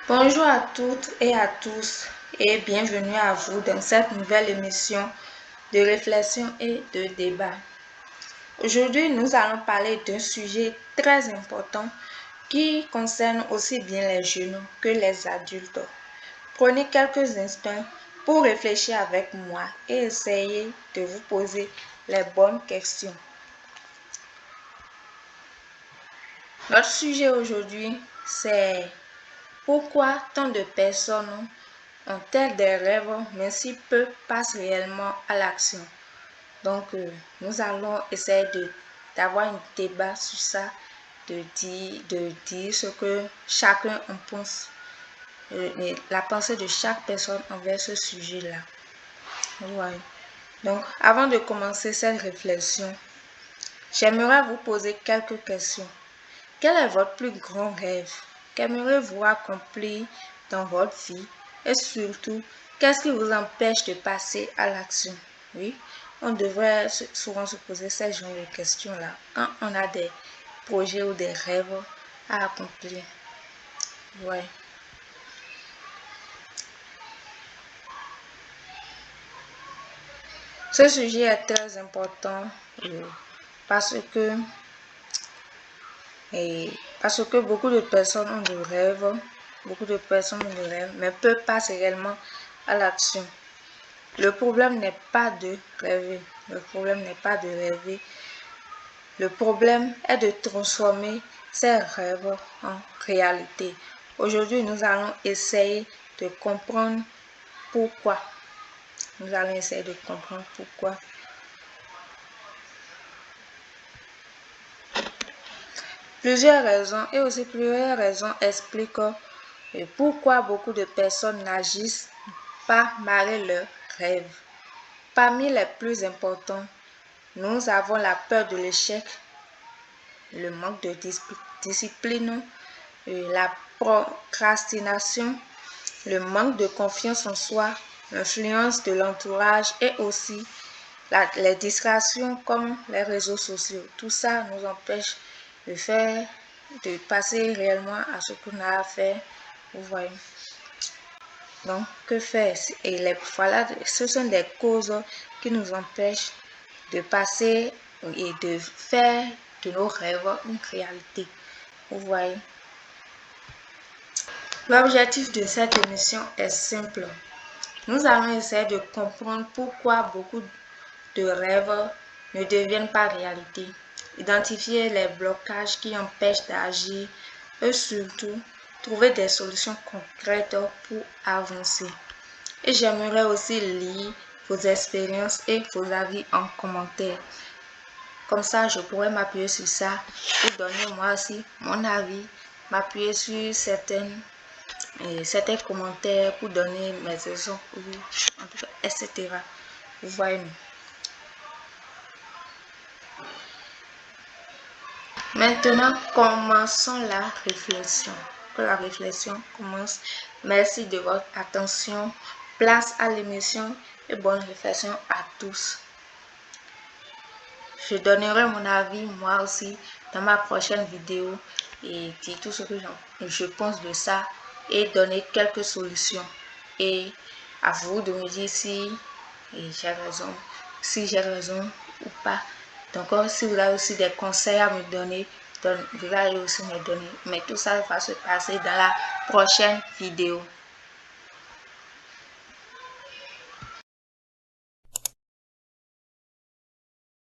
Bonjour à toutes et à tous et bienvenue à vous dans cette nouvelle émission de réflexion et de débat. Aujourd'hui, nous allons parler d'un sujet très important qui concerne aussi bien les jeunes que les adultes. Prenez quelques instants pour réfléchir avec moi et essayer de vous poser les bonnes questions. Notre sujet aujourd'hui, c'est pourquoi tant de personnes ont-elles des rêves, mais si peu passent réellement à l'action? Donc, nous allons essayer d'avoir un débat sur ça, de dire ce que chacun en pense, la pensée de chaque personne envers ce sujet-là. Ouais. Donc, avant de commencer cette réflexion, j'aimerais vous poser quelques questions. Quel est votre plus grand rêve? Qu'aimeriez-vous accomplir dans votre vie? Et surtout, qu'est-ce qui vous empêche de passer à l'action? Oui, on devrait souvent se poser ce genre de questions-là quand on a des projets ou des rêves à accomplir. Ouais. Ce sujet est très important parce que beaucoup de personnes ont des rêves, mais peu passent réellement à l'action. Le problème n'est pas de rêver. Le problème est de transformer ces rêves en réalité. Aujourd'hui, nous allons essayer de comprendre pourquoi. Plusieurs raisons expliquent pourquoi beaucoup de personnes n'agissent pas malgré leurs rêves. Parmi les plus importants, nous avons la peur de l'échec, le manque de discipline, la procrastination, le manque de confiance en soi, l'influence de l'entourage et aussi les distractions comme les réseaux sociaux. Tout ça nous empêche de passer réellement à ce qu'on a à faire. Vous voyez. Donc, que faire? Voilà, ce sont des causes qui nous empêchent de passer et de faire de nos rêves une réalité. Vous voyez. L'objectif de cette émission est simple. Nous allons essayer de comprendre pourquoi beaucoup de rêves ne deviennent pas réalité, identifier les blocages qui empêchent d'agir et surtout trouver des solutions concrètes pour avancer. Et j'aimerais aussi lire vos expériences et vos avis en commentaire. Comme ça, je pourrais m'appuyer sur ça pour donner moi aussi mon avis, m'appuyer sur certains commentaires pour donner mes raisons, en tout cas, etc. Vous voyez. Maintenant, commençons la réflexion. Que la réflexion commence. Merci de votre attention. Place à l'émission et bonne réflexion à tous. Je donnerai mon avis moi aussi dans ma prochaine vidéo et dire tout ce que je pense de ça et donner quelques solutions. Et à vous de me dire si j'ai raison ou pas. Donc, si vous avez aussi des conseils à me donner, vous allez aussi me donner. Mais tout ça va se passer dans la prochaine vidéo.